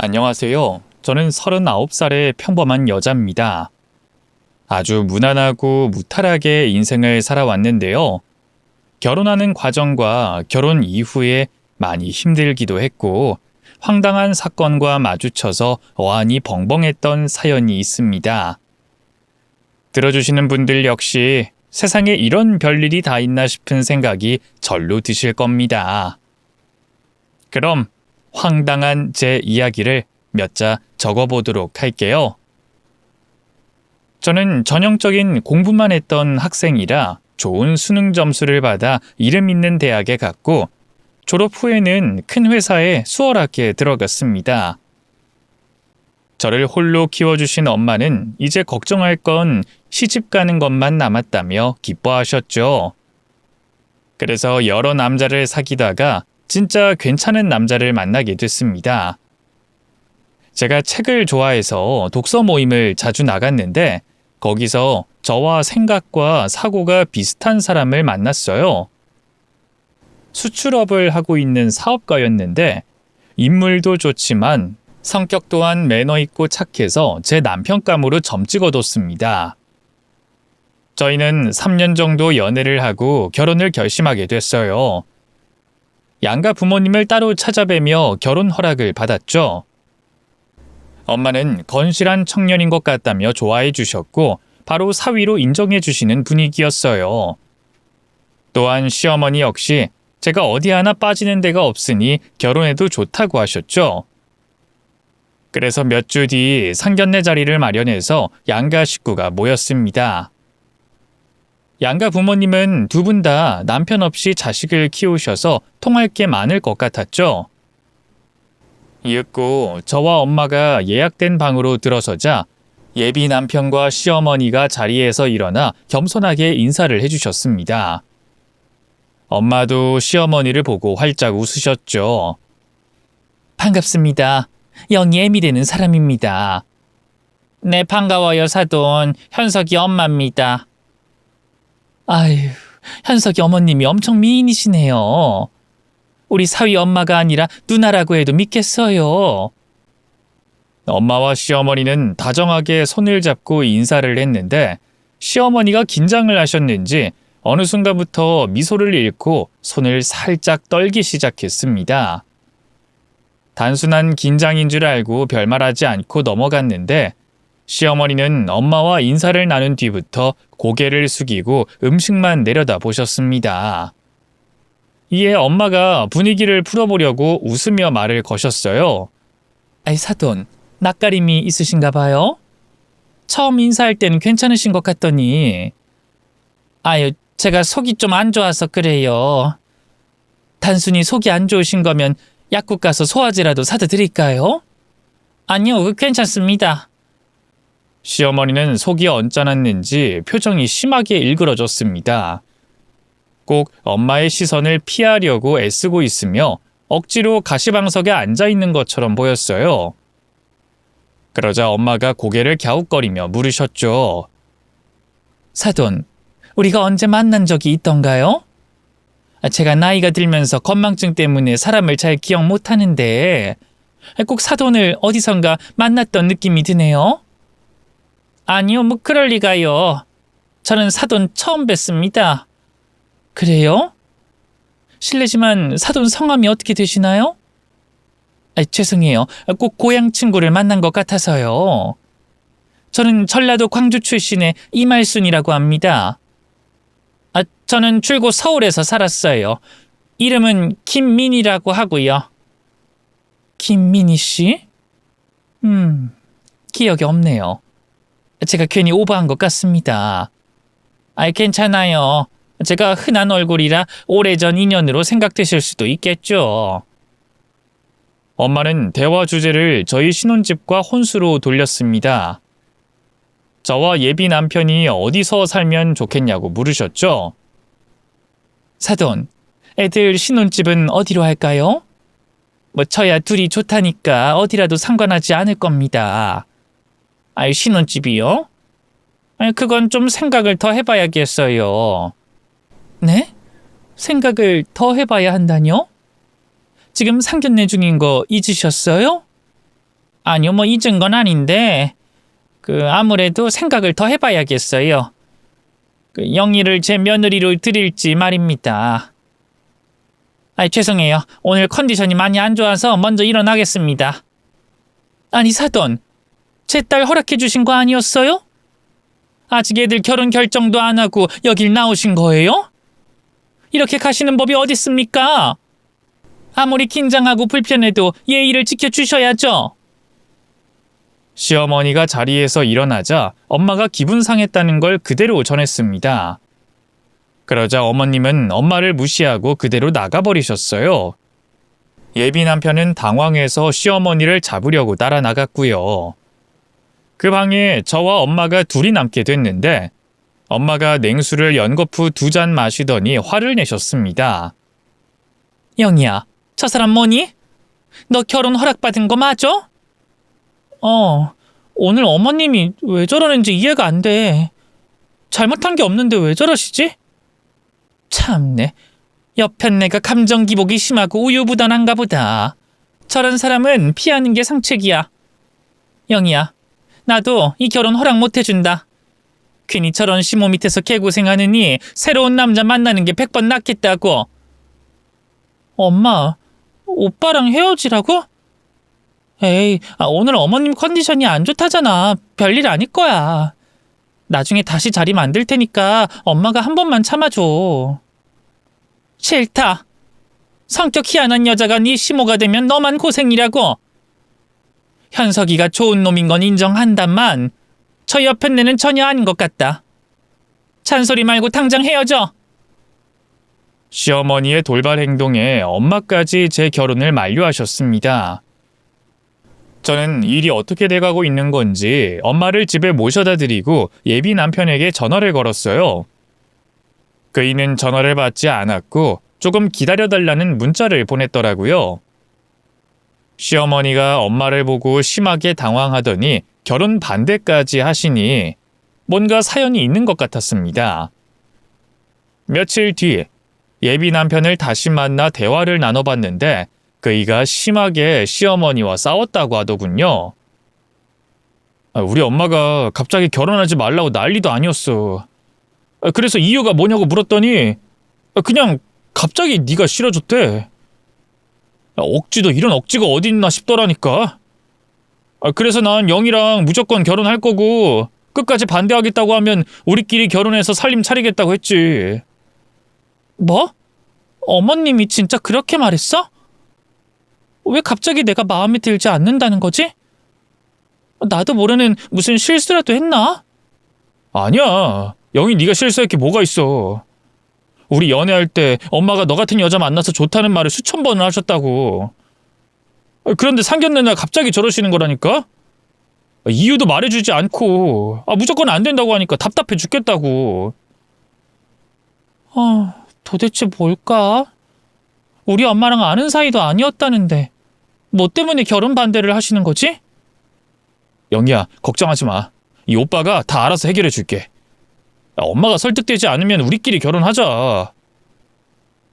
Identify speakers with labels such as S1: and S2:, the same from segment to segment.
S1: 안녕하세요. 저는 39살의 평범한 여자입니다. 아주 무난하고 무탈하게 인생을 살아왔는데요. 결혼하는 과정과 결혼 이후에 많이 힘들기도 했고, 황당한 사건과 마주쳐서 어안이 벙벙했던 사연이 있습니다. 들어주시는 분들 역시 세상에 이런 별일이 다 있나 싶은 생각이 절로 드실 겁니다. 그럼 황당한 제 이야기를 몇 자 적어보도록 할게요. 저는 전형적인 공부만 했던 학생이라 좋은 수능 점수를 받아 이름 있는 대학에 갔고, 졸업 후에는 큰 회사에 수월하게 들어갔습니다. 저를 홀로 키워주신 엄마는 이제 걱정할 건 시집 가는 것만 남았다며 기뻐하셨죠. 그래서 여러 남자를 사귀다가 진짜 괜찮은 남자를 만나게 됐습니다. 제가 책을 좋아해서 독서 모임을 자주 나갔는데 거기서 저와 생각과 사고가 비슷한 사람을 만났어요. 수출업을 하고 있는 사업가였는데 인물도 좋지만 성격 또한 매너 있고 착해서 제 남편감으로 점 찍어뒀습니다. 저희는 3년 정도 연애를 하고 결혼을 결심하게 됐어요. 양가 부모님을 따로 찾아뵈며 결혼 허락을 받았죠. 엄마는 건실한 청년인 것 같다며 좋아해 주셨고 바로 사위로 인정해 주시는 분위기였어요. 또한 시어머니 역시 제가 어디 하나 빠지는 데가 없으니 결혼해도 좋다고 하셨죠. 그래서 몇 주 뒤 상견례 자리를 마련해서 양가 식구가 모였습니다. 양가 부모님은 두 분 다 남편 없이 자식을 키우셔서 통할 게 많을 것 같았죠. 이윽고 저와 엄마가 예약된 방으로 들어서자 예비 남편과 시어머니가 자리에서 일어나 겸손하게 인사를 해주셨습니다. 엄마도 시어머니를 보고 활짝 웃으셨죠. 반갑습니다. 영 예미되는 사람입니다. 네, 반가워요, 사돈. 현석이 엄마입니다. 아유, 현석이 어머님이 엄청 미인이시네요. 우리 사위 엄마가 아니라 누나라고 해도 믿겠어요. 엄마와 시어머니는 다정하게 손을 잡고 인사를 했는데 시어머니가 긴장을 하셨는지 어느 순간부터 미소를 잃고 손을 살짝 떨기 시작했습니다. 단순한 긴장인 줄 알고 별말하지 않고 넘어갔는데 시어머니는 엄마와 인사를 나눈 뒤부터 고개를 숙이고 음식만 내려다 보셨습니다. 이에 엄마가 분위기를 풀어보려고 웃으며 말을 거셨어요. 아이 사돈, 낯가림이 있으신가 봐요? 처음 인사할 때는 괜찮으신 것 같더니. 아유, 제가 속이 좀 안 좋아서 그래요. 단순히 속이 안 좋으신 거면 약국 가서 소화제라도 사다 드릴까요? 아니요, 괜찮습니다. 시어머니는 속이 언짢았는지 표정이 심하게 일그러졌습니다. 꼭 엄마의 시선을 피하려고 애쓰고 있으며 억지로 가시방석에 앉아 있는 것처럼 보였어요. 그러자 엄마가 고개를 갸웃거리며 물으셨죠. 사돈, 우리가 언제 만난 적이 있던가요? 제가 나이가 들면서 건망증 때문에 사람을 잘 기억 못하는데 꼭 사돈을 어디선가 만났던 느낌이 드네요. 아니요, 뭐 그럴 리가요. 저는 사돈 처음 뵙습니다. 그래요? 실례지만 사돈 성함이 어떻게 되시나요? 죄송해요. 꼭 고향 친구를 만난 것 같아서요. 저는 전라도 광주 출신의 이말순이라고 합니다. 저는 줄곧 서울에서 살았어요. 이름은 김민희라고 하고요. 김민희 씨? 기억이 없네요. 제가 괜히 오버한 것 같습니다. 괜찮아요. 제가 흔한 얼굴이라 오래전 인연으로 생각되실 수도 있겠죠. 엄마는 대화 주제를 저희 신혼집과 혼수로 돌렸습니다. 저와 예비 남편이 어디서 살면 좋겠냐고 물으셨죠. 사돈, 애들 신혼집은 어디로 할까요? 저야 둘이 좋다니까 어디라도 상관하지 않을 겁니다. 신혼집이요? 그건 좀 생각을 더 해봐야겠어요. 네? 생각을 더 해봐야 한다뇨? 지금 상견례 중인 거 잊으셨어요? 아니요, 뭐 잊은 건 아닌데 아무래도 생각을 더 해봐야겠어요. 영희를 제 며느리로 드릴지 말입니다. 죄송해요. 오늘 컨디션이 많이 안 좋아서 먼저 일어나겠습니다. 아니 사돈, 제 딸 허락해 주신 거 아니었어요? 아직 애들 결혼 결정도 안 하고 여길 나오신 거예요? 이렇게 가시는 법이 어딨습니까? 아무리 긴장하고 불편해도 예의를 지켜주셔야죠. 시어머니가 자리에서 일어나자 엄마가 기분 상했다는 걸 그대로 전했습니다. 그러자 어머님은 엄마를 무시하고 그대로 나가버리셨어요. 예비 남편은 당황해서 시어머니를 잡으려고 따라 나갔고요. 그 방에 저와 엄마가 둘이 남게 됐는데 엄마가 냉수를 연거푸 2잔 마시더니 화를 내셨습니다. 영희야, 저 사람 뭐니? 너 결혼 허락받은 거 맞아? 오늘 어머님이 왜 저러는지 이해가 안 돼. 잘못한 게 없는데 왜 저러시지? 참네. 여편네가 감정 기복이 심하고 우유부단한가 보다. 저런 사람은 피하는 게 상책이야. 영희야, 나도 이 결혼 허락 못 해준다. 괜히 저런 시모 밑에서 개고생하느니 새로운 남자 만나는 게 100번 낫겠다고. 엄마, 오빠랑 헤어지라고? 에이, 오늘 어머님 컨디션이 안 좋다잖아. 별일 아닐 거야. 나중에 다시 자리 만들 테니까 엄마가 한 번만 참아줘. 싫다. 성격 희한한 여자가 네 시모가 되면 너만 고생이라고. 현석이가 좋은 놈인 건 인정한다만 저 여편네는 전혀 아닌 것 같다. 잔소리 말고 당장 헤어져. 시어머니의 돌발 행동에 엄마까지 제 결혼을 만류하셨습니다. 저는 일이 어떻게 돼가고 있는 건지 엄마를 집에 모셔다 드리고 예비 남편에게 전화를 걸었어요. 그이는 전화를 받지 않았고 조금 기다려달라는 문자를 보냈더라고요. 시어머니가 엄마를 보고 심하게 당황하더니 결혼 반대까지 하시니 뭔가 사연이 있는 것 같았습니다. 며칠 뒤 예비 남편을 다시 만나 대화를 나눠봤는데 그이가 심하게 시어머니와 싸웠다고 하더군요. 우리 엄마가 갑자기 결혼하지 말라고 난리도 아니었어. 그래서 이유가 뭐냐고 물었더니 그냥 갑자기 네가 싫어졌대. 억지도 이런 억지가 어딨나 싶더라니까. 그래서 난 영희랑 무조건 결혼할 거고 끝까지 반대하겠다고 하면 우리끼리 결혼해서 살림 차리겠다고 했지. 뭐? 어머님이 진짜 그렇게 말했어? 왜 갑자기 내가 마음에 들지 않는다는 거지? 나도 모르는 무슨 실수라도 했나? 아니야. 영희 네가 실수할 게 뭐가 있어. 우리 연애할 때 엄마가 너 같은 여자 만나서 좋다는 말을 수천 번을 하셨다고. 그런데 상견례 날 갑자기 저러시는 거라니까? 이유도 말해주지 않고 무조건 안 된다고 하니까 답답해 죽겠다고. 도대체 뭘까? 우리 엄마랑 아는 사이도 아니었다는데 뭐 때문에 결혼 반대를 하시는 거지? 영희야, 걱정하지 마. 이 오빠가 다 알아서 해결해 줄게. 엄마가 설득되지 않으면 우리끼리 결혼하자.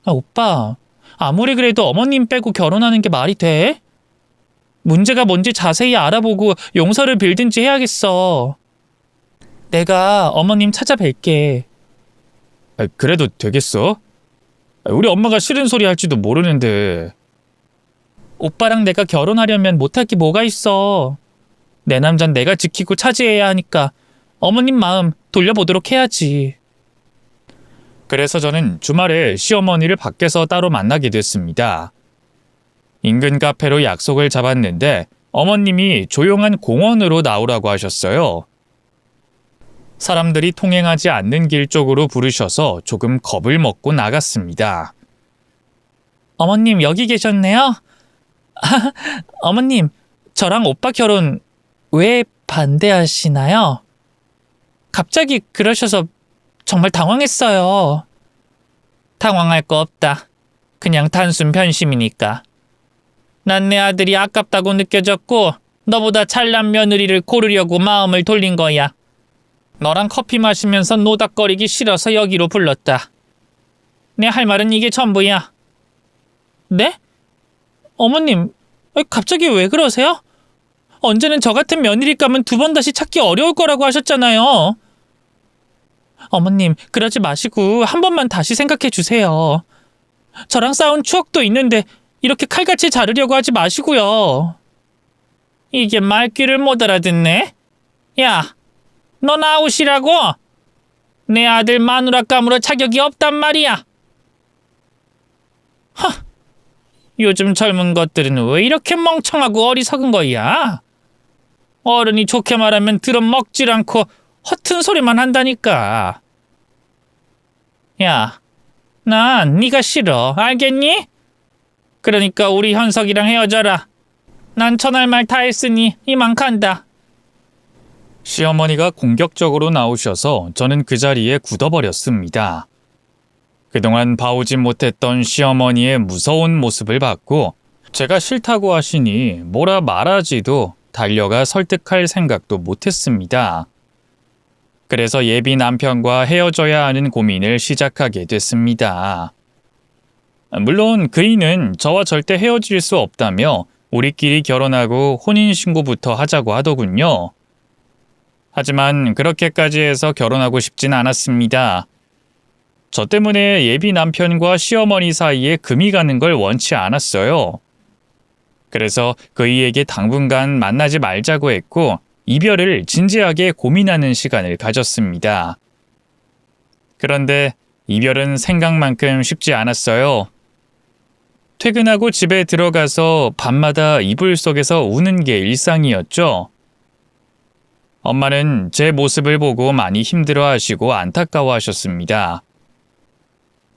S1: 오빠, 아무리 그래도 어머님 빼고 결혼하는 게 말이 돼? 문제가 뭔지 자세히 알아보고 용서를 빌든지 해야겠어. 내가 어머님 찾아뵐게. 그래도 되겠어? 우리 엄마가 싫은 소리 할지도 모르는데. 오빠랑 내가 결혼하려면 못할 게 뭐가 있어. 내 남잔 내가 지키고 차지해야 하니까 어머님 마음 돌려보도록 해야지. 그래서 저는 주말에 시어머니를 밖에서 따로 만나게 됐습니다. 인근 카페로 약속을 잡았는데 어머님이 조용한 공원으로 나오라고 하셨어요. 사람들이 통행하지 않는 길 쪽으로 부르셔서 조금 겁을 먹고 나갔습니다. 어머님 여기 계셨네요? 어머님, 저랑 오빠 결혼 왜 반대하시나요? 갑자기 그러셔서 정말 당황했어요. 당황할 거 없다. 그냥 단순 변심이니까. 난 내 아들이 아깝다고 느껴졌고 너보다 잘난 며느리를 고르려고 마음을 돌린 거야. 너랑 커피 마시면서 노닥거리기 싫어서 여기로 불렀다. 내 할 말은 이게 전부야. 네? 어머님, 갑자기 왜 그러세요? 언제는 저 같은 며느리감은 두 번 다시 찾기 어려울 거라고 하셨잖아요. 어머님, 그러지 마시고 한 번만 다시 생각해 주세요. 저랑 싸운 추억도 있는데 이렇게 칼같이 자르려고 하지 마시고요. 이게 말귀를 못 알아듣네? 야, 너 나오시라고? 내 아들 마누라감으로 자격이 없단 말이야. 요즘 젊은 것들은 왜 이렇게 멍청하고 어리석은 거야? 어른이 좋게 말하면 들어먹질 않고 허튼 소리만 한다니까. 야, 난 네가 싫어. 알겠니? 그러니까 우리 현석이랑 헤어져라. 난 전할 말 다 했으니 이만 간다. 시어머니가 공격적으로 나오셔서 저는 그 자리에 굳어버렸습니다. 그동안 봐오지 못했던 시어머니의 무서운 모습을 봤고 제가 싫다고 하시니 뭐라 말하지도 달려가 설득할 생각도 못했습니다. 그래서 예비 남편과 헤어져야 하는 고민을 시작하게 됐습니다. 물론 그이는 저와 절대 헤어질 수 없다며 우리끼리 결혼하고 혼인신고부터 하자고 하더군요. 하지만 그렇게까지 해서 결혼하고 싶진 않았습니다. 저 때문에 예비 남편과 시어머니 사이에 금이 가는 걸 원치 않았어요. 그래서 그이에게 당분간 만나지 말자고 했고 이별을 진지하게 고민하는 시간을 가졌습니다. 그런데 이별은 생각만큼 쉽지 않았어요. 퇴근하고 집에 들어가서 밤마다 이불 속에서 우는 게 일상이었죠. 엄마는 제 모습을 보고 많이 힘들어하시고 안타까워하셨습니다.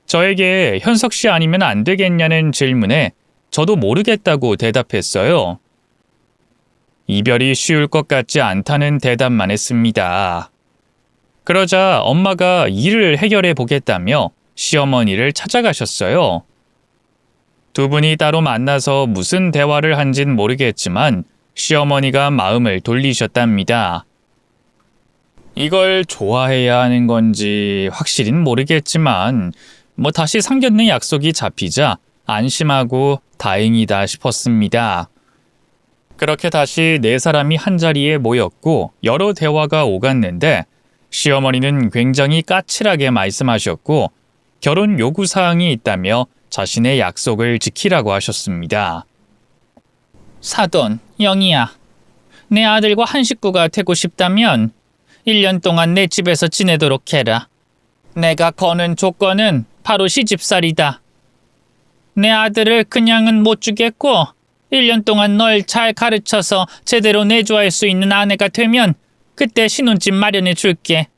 S1: 저에게 현석 씨 아니면 안 되겠냐는 질문에 저도 모르겠다고 대답했어요. 이별이 쉬울 것 같지 않다는 대답만 했습니다. 그러자 엄마가 일을 해결해 보겠다며 시어머니를 찾아가셨어요. 두 분이 따로 만나서 무슨 대화를 한진 모르겠지만 시어머니가 마음을 돌리셨답니다. 이걸 좋아해야 하는 건지 확실히는 모르겠지만 다시 상견례 약속이 잡히자 안심하고 다행이다 싶었습니다. 그렇게 다시 네 사람이 한자리에 모였고 여러 대화가 오갔는데 시어머니는 굉장히 까칠하게 말씀하셨고 결혼 요구사항이 있다며 자신의 약속을 지키라고 하셨습니다. 사돈, 영희야. 내 아들과 한 식구가 되고 싶다면 1년 동안 내 집에서 지내도록 해라. 내가 거는 조건은 바로 시집살이다. 내 아들을 그냥은 못 주겠고 1년 동안 널 잘 가르쳐서 제대로 내조할 수 있는 아내가 되면 그때 신혼집 마련해 줄게.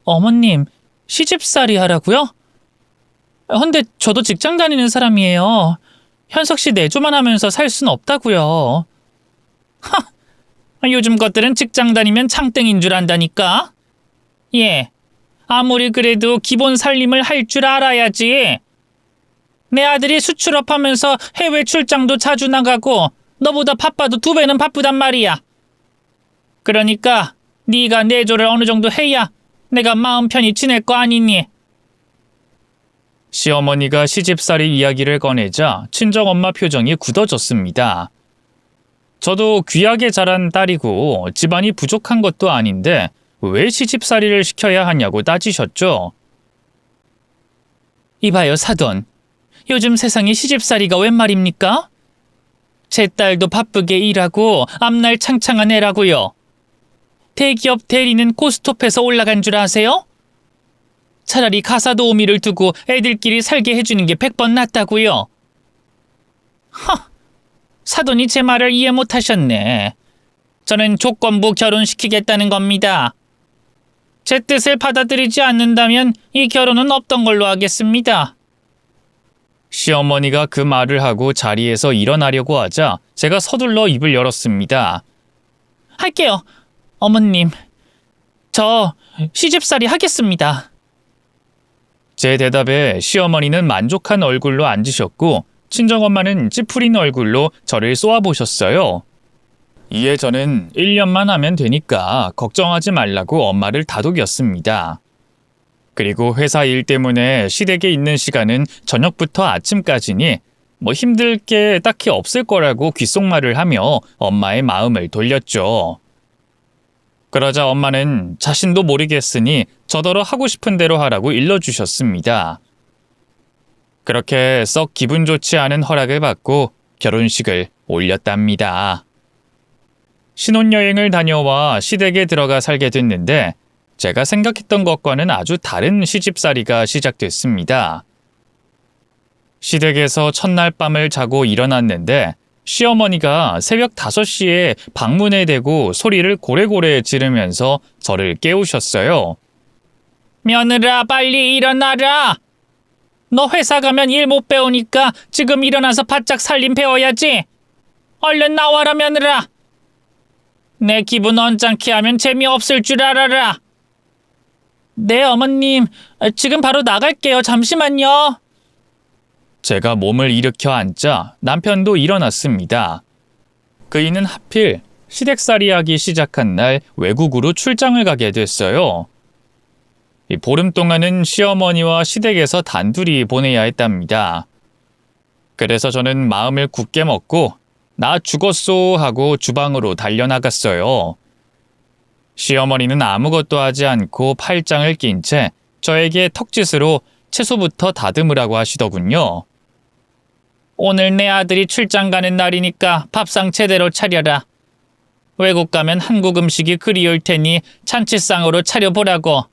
S1: 어머님, 시집살이 하라고요? 근데 저도 직장 다니는 사람이에요. 현석 씨 내조만 하면서 살 순 없다고요. 요즘 것들은 직장 다니면 창땡인 줄 안다니까. 예, 아무리 그래도 기본 살림을 할 줄 알아야지. 내 아들이 수출업하면서 해외 출장도 자주 나가고 너보다 바빠도 2배는 바쁘단 말이야. 그러니까 네가 내조를 어느 정도 해야 내가 마음 편히 지낼 거 아니니. 시어머니가 시집살이 이야기를 꺼내자 친정엄마 표정이 굳어졌습니다. 저도 귀하게 자란 딸이고 집안이 부족한 것도 아닌데 왜 시집살이를 시켜야 하냐고 따지셨죠. 이봐요, 사돈. 요즘 세상에 시집살이가 웬 말입니까? 제 딸도 바쁘게 일하고 앞날 창창한 애라고요. 대기업 대리는 고스톱에서 올라간 줄 아세요? 차라리 가사 도우미를 두고 애들끼리 살게 해주는 게 100번 낫다고요. 사돈이 제 말을 이해 못하셨네. 저는 조건부 결혼시키겠다는 겁니다. 제 뜻을 받아들이지 않는다면 이 결혼은 없던 걸로 하겠습니다. 시어머니가 그 말을 하고 자리에서 일어나려고 하자 제가 서둘러 입을 열었습니다. 할게요. 어머님, 저 시집살이 하겠습니다. 제 대답에 시어머니는 만족한 얼굴로 앉으셨고 친정엄마는 찌푸린 얼굴로 저를 쏘아보셨어요. 이에 저는 1년만 하면 되니까 걱정하지 말라고 엄마를 다독였습니다. 그리고 회사 일 때문에 시댁에 있는 시간은 저녁부터 아침까지니 뭐 힘들 게 딱히 없을 거라고 귓속말을 하며 엄마의 마음을 돌렸죠. 그러자 엄마는 자신도 모르겠으니 저더러 하고 싶은 대로 하라고 일러주셨습니다. 그렇게 썩 기분 좋지 않은 허락을 받고 결혼식을 올렸답니다. 신혼여행을 다녀와 시댁에 들어가 살게 됐는데 제가 생각했던 것과는 아주 다른 시집살이가 시작됐습니다. 시댁에서 첫날 밤을 자고 일어났는데 시어머니가 새벽 5시에 방문에 대고 소리를 고래고래 지르면서 저를 깨우셨어요. 며느라, 빨리 일어나라. 너 회사 가면 일 못 배우니까 지금 일어나서 바짝 살림 배워야지. 얼른 나와라, 며느라. 내 기분 언짢게 하면 재미없을 줄 알아라. 네, 어머님. 지금 바로 나갈게요. 잠시만요. 제가 몸을 일으켜 앉자 남편도 일어났습니다. 그이는 하필 시댁살이 하기 시작한 날 외국으로 출장을 가게 됐어요. 보름 동안은 시어머니와 시댁에서 단둘이 보내야 했답니다. 그래서 저는 마음을 굳게 먹고 나 죽었소 하고 주방으로 달려나갔어요. 시어머니는 아무것도 하지 않고 팔짱을 낀 채 저에게 턱짓으로 채소부터 다듬으라고 하시더군요. 오늘 내 아들이 출장 가는 날이니까 밥상 제대로 차려라. 외국 가면 한국 음식이 그리울 테니 잔치상으로 차려보라고.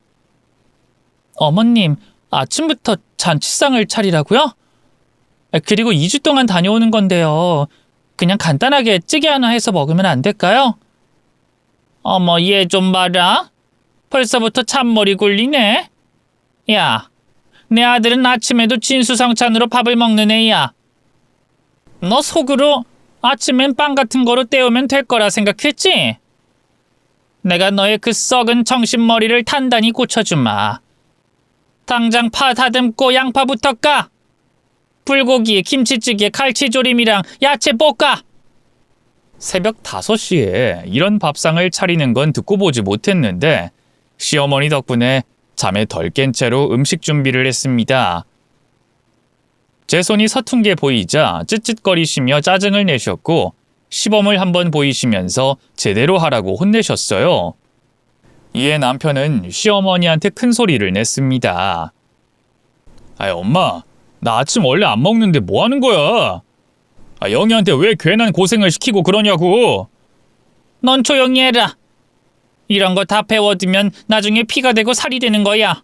S1: 어머님, 아침부터 잔치상을 차리라고요? 그리고 2주 동안 다녀오는 건데요. 그냥 간단하게 찌개 하나 해서 먹으면 안 될까요? 어머, 얘 좀 봐라. 벌써부터 찬머리 굴리네. 야, 내 아들은 아침에도 진수성찬으로 밥을 먹는 애야. 너 속으로 아침엔 빵 같은 거로 때우면 될 거라 생각했지? 내가 너의 그 썩은 정신머리를 단단히 고쳐주마. 당장 파 다듬고 양파부터 까. 불고기, 김치찌개, 갈치조림이랑 야채 볶아. 새벽 5시에 이런 밥상을 차리는 건 듣고 보지 못했는데 시어머니 덕분에 잠에 덜 깬 채로 음식 준비를 했습니다. 제 손이 서툰 게 보이자 쯧쯧거리시며 짜증을 내셨고 시범을 한번 보이시면서 제대로 하라고 혼내셨어요. 이에 남편은 시어머니한테 큰 소리를 냈습니다. 아이, 엄마, 나 아침 원래 안 먹는데 뭐 하는 거야? 영희한테 왜 괜한 고생을 시키고 그러냐고. 넌 조용히 해라. 이런 거 다 배워두면 나중에 피가 되고 살이 되는 거야.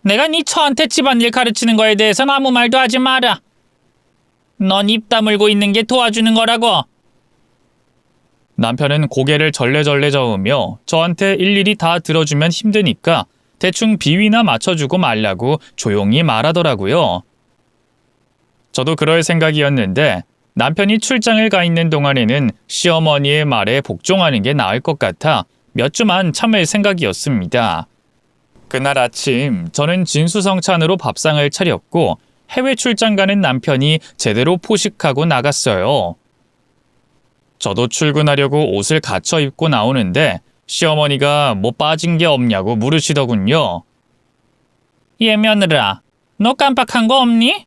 S1: 내가 네 처한테 집안일 가르치는 거에 대해서는 아무 말도 하지 마라. 넌 입 다물고 있는 게 도와주는 거라고. 남편은 고개를 절레절레 저으며 저한테 일일이 다 들어주면 힘드니까 대충 비위나 맞춰주고 말라고 조용히 말하더라고요. 저도 그럴 생각이었는데 남편이 출장을 가 있는 동안에는 시어머니의 말에 복종하는 게 나을 것 같아 몇 주만 참을 생각이었습니다. 그날 아침 저는 진수성찬으로 밥상을 차렸고 해외 출장 가는 남편이 제대로 포식하고 나갔어요. 저도 출근하려고 옷을 갖춰 입고 나오는데 시어머니가 뭐 빠진 게 없냐고 물으시더군요. 얘 며느라, 너 깜빡한 거 없니?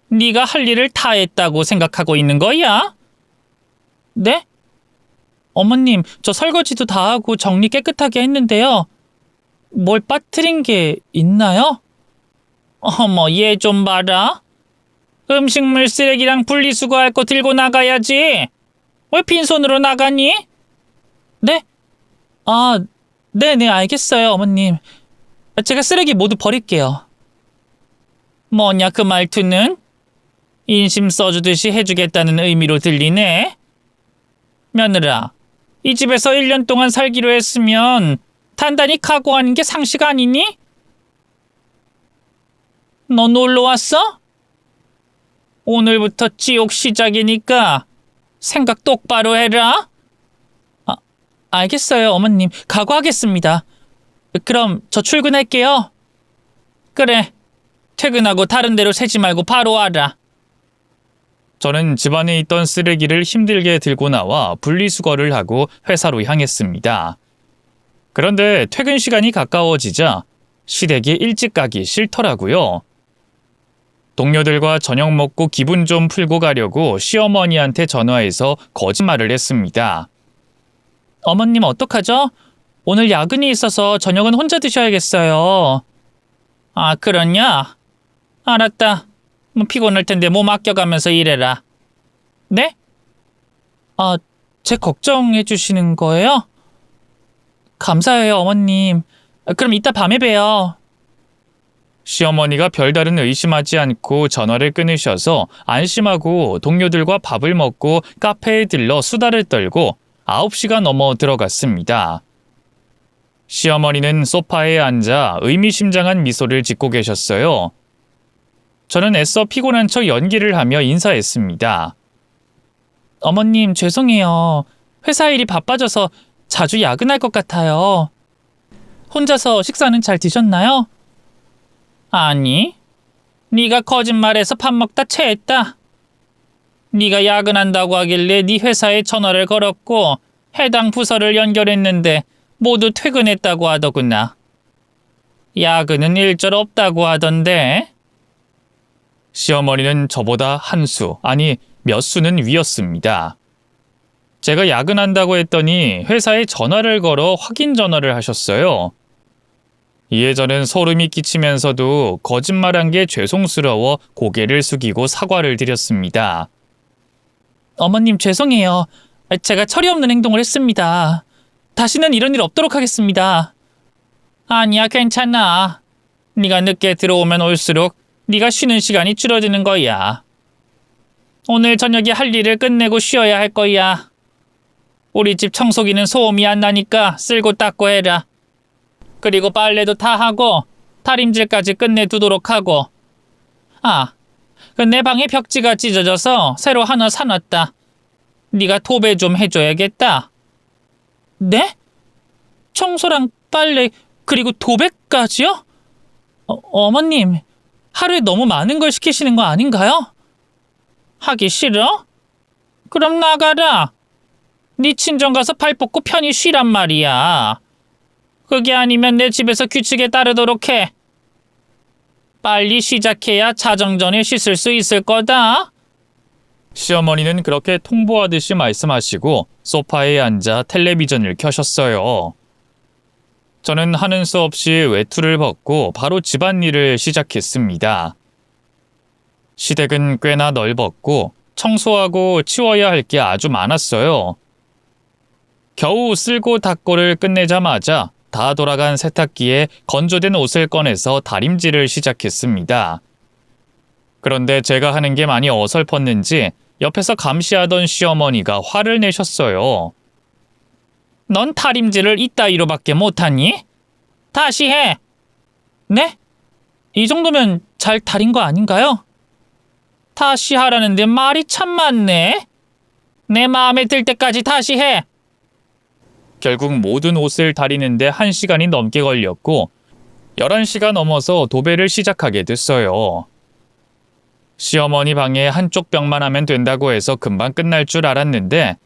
S1: 네가 할 일을 다 했다고 생각하고 있는 거야? 네? 어머님, 저 설거지도 다 하고 정리 깨끗하게 했는데요. 뭘 빠뜨린 게 있나요? 어머, 얘 좀 봐라. 음식물 쓰레기랑 분리수거할 거 들고 나가야지. 왜 빈손으로 나가니? 네? 아, 네네, 알겠어요, 어머님. 제가 쓰레기 모두 버릴게요. 뭐냐, 그 말투는? 인심 써주듯이 해주겠다는 의미로 들리네. 며느라, 이 집에서 1년 동안 살기로 했으면 단단히 각오하는 게 상식 아니니? 너 놀러 왔어? 오늘부터 지옥 시작이니까 생각 똑바로 해라. 알겠어요, 어머님. 각오하겠습니다. 그럼 저 출근할게요. 그래, 퇴근하고 다른 데로 새지 말고 바로 와라. 저는 집안에 있던 쓰레기를 힘들게 들고 나와 분리수거를 하고 회사로 향했습니다. 그런데 퇴근 시간이 가까워지자 시댁이 일찍 가기 싫더라고요. 동료들과 저녁 먹고 기분 좀 풀고 가려고 시어머니한테 전화해서 거짓말을 했습니다. 어머님 어떡하죠? 오늘 야근이 있어서 저녁은 혼자 드셔야겠어요. 아, 그렇냐? 알았다. 피곤할 텐데 몸 아껴가면서 일해라. 네? 아, 제 걱정해 주시는 거예요? 감사해요, 어머님. 그럼 이따 밤에 봬요. 시어머니가 별다른 의심하지 않고 전화를 끊으셔서 안심하고 동료들과 밥을 먹고 카페에 들러 수다를 떨고 9시가 넘어 들어갔습니다. 시어머니는 소파에 앉아 의미심장한 미소를 짓고 계셨어요. 저는 애써 피곤한 척 연기를 하며 인사했습니다. 어머님 죄송해요. 회사 일이 바빠져서 자주 야근할 것 같아요. 혼자서 식사는 잘 드셨나요? 아니, 네가 거짓말해서 밥 먹다 체했다. 네가 야근한다고 하길래 네 회사에 전화를 걸었고 해당 부서를 연결했는데 모두 퇴근했다고 하더구나. 야근은 일절 없다고 하던데. 시어머니는 저보다 한 수, 아니 몇 수는 위였습니다. 제가 야근한다고 했더니 회사에 전화를 걸어 확인 전화를 하셨어요. 이에 저는 소름이 끼치면서도 거짓말한 게 죄송스러워 고개를 숙이고 사과를 드렸습니다. 어머님 죄송해요. 제가 철이 없는 행동을 했습니다. 다시는 이런 일 없도록 하겠습니다. 아니야, 괜찮아. 네가 늦게 들어오면 올수록 네가 쉬는 시간이 줄어드는 거야. 오늘 저녁에 할 일을 끝내고 쉬어야 할 거야. 우리 집 청소기는 소음이 안 나니까 쓸고 닦고 해라. 그리고 빨래도 다 하고 다림질까지 끝내두도록 하고. 아, 내 방에 벽지가 찢어져서 새로 하나 사놨다. 네가 도배 좀 해줘야겠다. 네? 청소랑 빨래 그리고 도배까지요? 어머님, 하루에 너무 많은 걸 시키시는 거 아닌가요? 하기 싫어? 그럼 나가라. 네 친정 가서 발 뻗고 편히 쉬란 말이야. 그게 아니면 내 집에서 규칙에 따르도록 해. 빨리 시작해야 자정 전에 씻을 수 있을 거다. 시어머니는 그렇게 통보하듯이 말씀하시고 소파에 앉아 텔레비전을 켜셨어요. 저는 하는 수 없이 외투를 벗고 바로 집안일을 시작했습니다. 시댁은 꽤나 넓었고 청소하고 치워야 할 게 아주 많았어요. 겨우 쓸고 닦고를 끝내자마자 다 돌아간 세탁기에 건조된 옷을 꺼내서 다림질을 시작했습니다. 그런데 제가 하는 게 많이 어설펐는지 옆에서 감시하던 시어머니가 화를 내셨어요. 넌 다림질을 이따위로밖에 못하니? 다시 해! 네? 이 정도면 잘 다린 거 아닌가요? 다시 하라는데 말이 참 많네. 내 마음에 들 때까지 다시 해! 결국 모든 옷을 다리는데 1시간이 넘게 걸렸고 11시가 넘어서 도배를 시작하게 됐어요. 시어머니 방에 한쪽 벽만 하면 된다고 해서 금방 끝날 줄 알았는데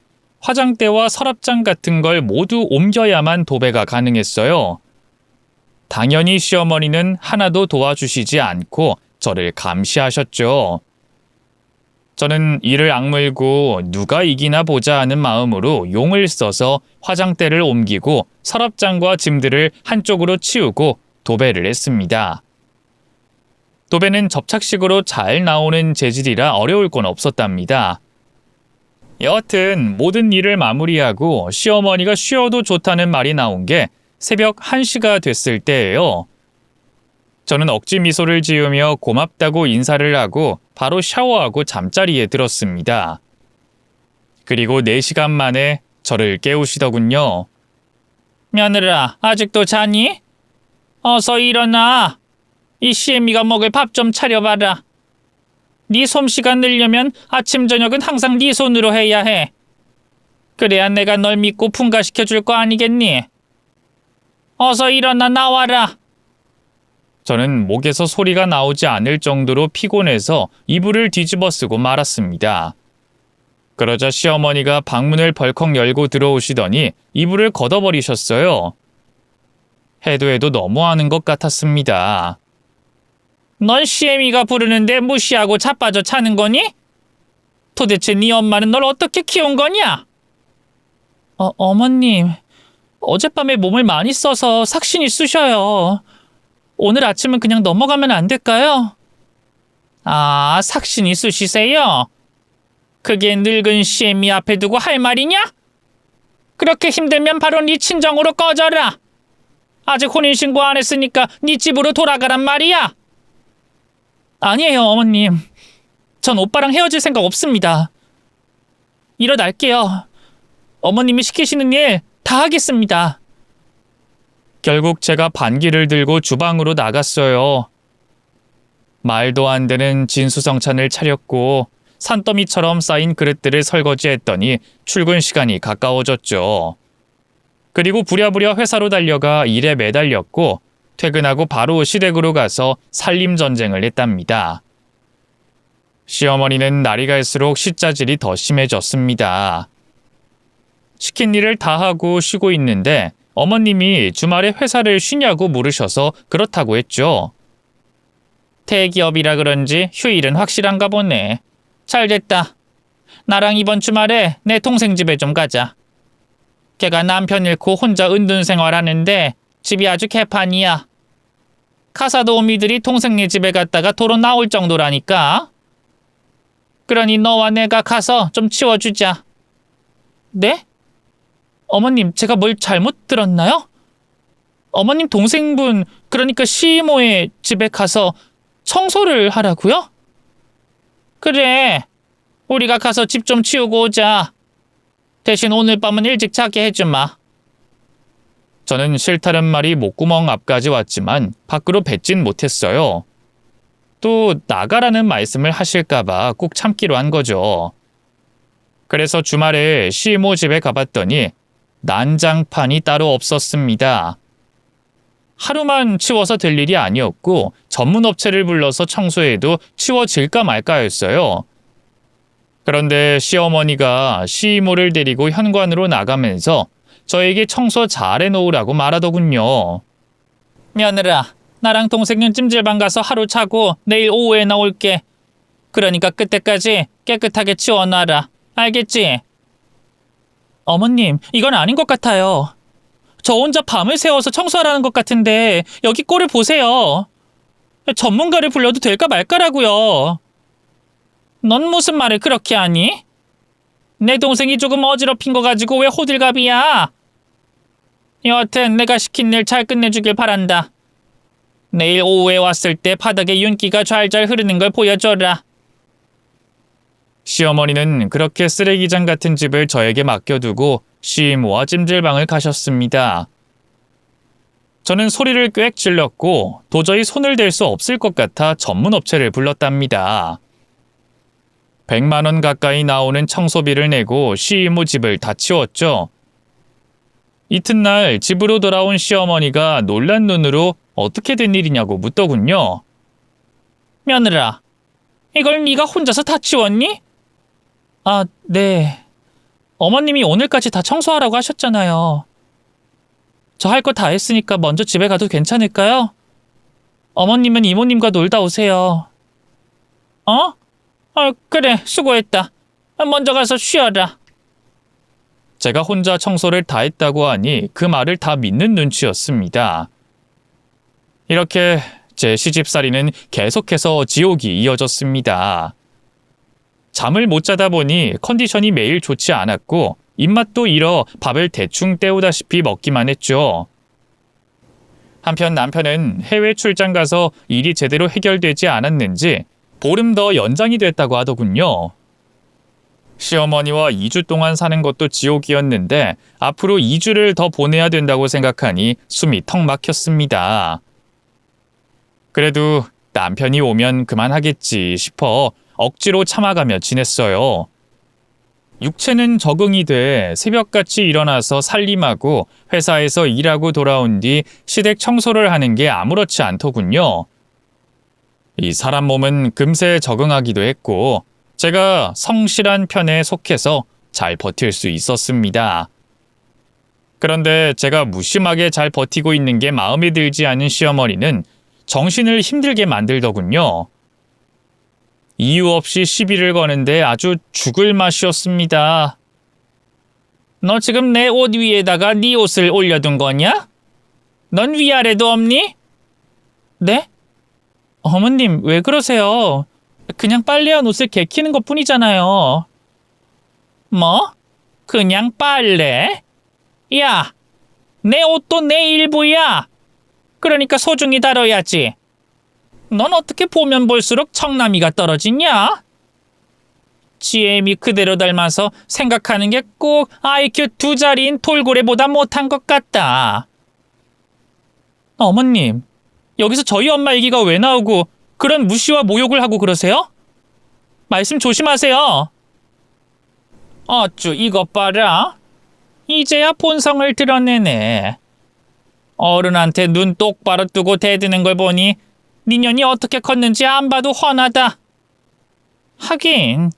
S1: 화장대와 서랍장 같은 걸 모두 옮겨야만 도배가 가능했어요. 당연히 시어머니는 하나도 도와주시지 않고 저를 감시하셨죠. 저는 이를 악물고 누가 이기나 보자 하는 마음으로 용을 써서 화장대를 옮기고 서랍장과 짐들을 한쪽으로 치우고 도배를 했습니다. 도배는 접착식으로 잘 나오는 재질이라 어려울 건 없었답니다. 여하튼 모든 일을 마무리하고 시어머니가 쉬어도 좋다는 말이 나온 게 새벽 1시가 됐을 때예요. 저는 억지 미소를 지으며 고맙다고 인사를 하고 바로 샤워하고 잠자리에 들었습니다. 그리고 4시간 만에 저를 깨우시더군요. 며느라, 아직도 자니? 어서 일어나. 이 시애미가 먹을 밥 좀 차려봐라. 네 솜씨가 늘려면 아침 저녁은 항상 네 손으로 해야 해. 그래야 내가 널 믿고 분가시켜줄 거 아니겠니? 어서 일어나 나와라. 저는 목에서 소리가 나오지 않을 정도로 피곤해서 이불을 뒤집어 쓰고 말았습니다. 그러자 시어머니가 방문을 벌컥 열고 들어오시더니 이불을 걷어버리셨어요. 해도 너무하는 것 같았습니다. 넌 시애미가 부르는데 무시하고 자빠져 차는 거니? 도대체 네 엄마는 널 어떻게 키운 거냐? 어머님, 어젯밤에 몸을 많이 써서 삭신이 쑤셔요. 오늘 아침은 그냥 넘어가면 안 될까요? 아, 삭신이 쑤시세요? 그게 늙은 시애미 앞에 두고 할 말이냐? 그렇게 힘들면 바로 네 친정으로 꺼져라. 아직 혼인신고 안 했으니까 네 집으로 돌아가란 말이야. 아니에요, 어머님. 전 오빠랑 헤어질 생각 없습니다. 일어날게요. 어머님이 시키시는 일 다 하겠습니다. 결국 제가 반기를 들고 주방으로 나갔어요. 말도 안 되는 진수성찬을 차렸고 산더미처럼 쌓인 그릇들을 설거지했더니 출근 시간이 가까워졌죠. 그리고 부랴부랴 회사로 달려가 일에 매달렸고 퇴근하고 바로 시댁으로 가서 살림전쟁을 했답니다. 시어머니는 날이 갈수록 시짜질이 더 심해졌습니다. 시킨 일을 다 하고 쉬고 있는데 어머님이 주말에 회사를 쉬냐고 물으셔서 그렇다고 했죠. 대기업이라 그런지 휴일은 확실한가 보네. 잘됐다. 나랑 이번 주말에 내 동생 집에 좀 가자. 걔가 남편 잃고 혼자 은둔 생활하는데 집이 아주 개판이야. 카사도우미들이 동생네 집에 갔다가 도로 나올 정도라니까. 그러니 너와 내가 가서 좀 치워주자. 네? 어머님, 제가 뭘 잘못 들었나요? 어머님 동생분, 그러니까 시이모의 집에 가서 청소를 하라고요? 그래, 우리가 가서 집 좀 치우고 오자. 대신 오늘 밤은 일찍 자게 해주마. 저는 싫다는 말이 목구멍 앞까지 왔지만 밖으로 뱉진 못했어요. 또 나가라는 말씀을 하실까봐 꼭 참기로 한 거죠. 그래서 주말에 시이모 집에 가봤더니 난장판이 따로 없었습니다. 하루만 치워서 될 일이 아니었고 전문 업체를 불러서 청소해도 치워질까 말까였어요. 그런데 시어머니가 시이모를 데리고 현관으로 나가면서 저에게 청소 잘해놓으라고 말하더군요. 며느라, 나랑 동생은 찜질방 가서 하루 자고 내일 오후에 나올게. 그러니까 그때까지 깨끗하게 치워놔라. 알겠지? 어머님, 이건 아닌 것 같아요. 저 혼자 밤을 새워서 청소하라는 것 같은데 여기 꼴을 보세요. 전문가를 불러도 될까 말까라고요. 넌 무슨 말을 그렇게 하니? 내 동생이 조금 어지럽힌 거 가지고 왜 호들갑이야? 여하튼 내가 시킨 일 잘 끝내주길 바란다. 내일 오후에 왔을 때 바닥에 윤기가 잘잘 흐르는 걸 보여줘라. 시어머니는 그렇게 쓰레기장 같은 집을 저에게 맡겨두고 시이모와 찜질방을 가셨습니다. 저는 소리를 꽥 질렀고 도저히 손을 댈 수 없을 것 같아 전문 업체를 불렀답니다. 100만 원 가까이 나오는 청소비를 내고 시이모 집을 다 치웠죠. 이튿날 집으로 돌아온 시어머니가 놀란 눈으로 어떻게 된 일이냐고 묻더군요. 며느라, 이걸 네가 혼자서 다 치웠니? 아, 네. 어머님이 오늘까지 다 청소하라고 하셨잖아요. 저 할 거 다 했으니까 먼저 집에 가도 괜찮을까요? 어머님은 이모님과 놀다 오세요. 어? 그래, 수고했다. 먼저 가서 쉬어라. 제가 혼자 청소를 다 했다고 하니 그 말을 다 믿는 눈치였습니다. 이렇게 제 시집살이는 계속해서 지옥이 이어졌습니다. 잠을 못 자다 보니 컨디션이 매일 좋지 않았고 입맛도 잃어 밥을 대충 때우다시피 먹기만 했죠. 한편 남편은 해외 출장 가서 일이 제대로 해결되지 않았는지 보름 더 연장이 됐다고 하더군요. 시어머니와 2주 동안 사는 것도 지옥이었는데 앞으로 2주를 더 보내야 된다고 생각하니 숨이 턱 막혔습니다. 그래도 남편이 오면 그만하겠지 싶어 억지로 참아가며 지냈어요. 육체는 적응이 돼 새벽같이 일어나서 살림하고 회사에서 일하고 돌아온 뒤 시댁 청소를 하는 게 아무렇지 않더군요. 이 사람 몸은 금세 적응하기도 했고 제가 성실한 편에 속해서 잘 버틸 수 있었습니다. 그런데 제가 무심하게 잘 버티고 있는 게 마음에 들지 않은 시어머니는 정신을 힘들게 만들더군요. 이유 없이 시비를 거는데 아주 죽을 맛이었습니다. 너 지금 내 옷 위에다가 네 옷을 올려둔 거냐? 넌 위아래도 없니? 네? 어머님, 왜 그러세요? 그냥 빨래한 옷을 개키는 것뿐이잖아요. 뭐? 그냥 빨래? 야, 내 옷도 내 일부야. 그러니까 소중히 다뤄야지. 넌 어떻게 보면 볼수록 청남이가 떨어지냐? 지엠이 그대로 닮아서 생각하는 게 꼭 IQ 2자리인 돌고래보다 못한 것 같다. 어머님, 여기서 저희 엄마 얘기가 왜 나오고 그런 무시와 모욕을 하고 그러세요? 말씀 조심하세요. 어쭈, 이것 봐라. 이제야 본성을 드러내네. 어른한테 눈 똑바로 뜨고 대드는 걸 보니 니년이 어떻게 컸는지 안 봐도 훤하다. 하긴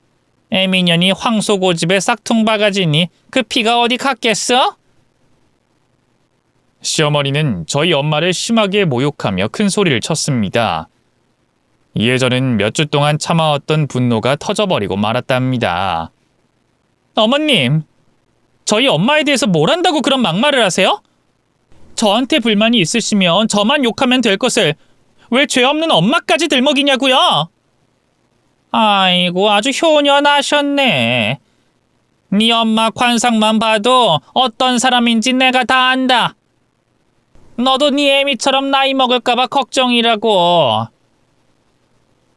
S1: 애미년이 황소고집에 싹퉁바가지니 그 피가 어디 갔겠어? 시어머니는 저희 엄마를 심하게 모욕하며 큰 소리를 쳤습니다. 이에 저는 몇 주 동안 참아왔던 분노가 터져버리고 말았답니다. 어머님, 저희 엄마에 대해서 뭘 안다고 그런 막말을 하세요? 저한테 불만이 있으시면 저만 욕하면 될 것을 왜 죄 없는 엄마까지 들먹이냐고요? 아이고, 아주 효녀나셨네. 네 엄마 관상만 봐도 어떤 사람인지 내가 다 안다. 너도 네 애미처럼 나이 먹을까봐 걱정이라고.